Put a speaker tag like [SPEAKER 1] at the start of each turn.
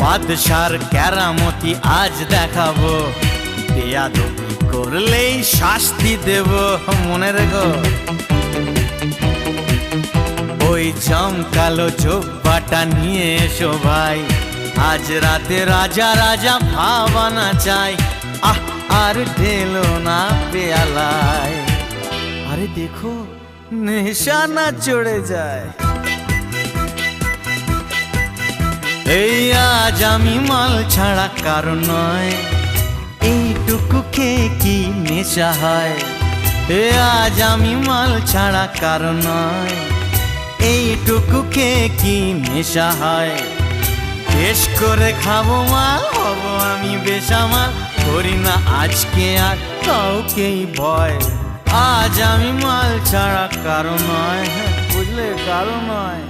[SPEAKER 1] বাদশার কেরামতি আজ দেখাবো, বেয়াদবি করলেই শাস্তি দেব, মনে রেখো। ওই জমকালো জব্বাটা নিয়ে এসো ভাই, আজ রাতে রাজা রাজা ভাবানা চাই। আহ আর ঢেলো না পেয়ালায়, আরে দেখো নেশা না চড়ে যায়। এই আজ আমি মাল ছাড়া কারণ নয়, এইটুকু খেয়ে কি নেশা হয়। এ আজ আমি মাল ছাড়া কারণ নয়, এইটুকু খেয়ে কি নেশা হয়। বেশ করে খাবো মাল, হব আমি বেসামাল, করি না আজকে আর কাউকেই ভয়। আজ আমি মাল ছাড়া কারণ নয়, বুঝলে কারণ নয়।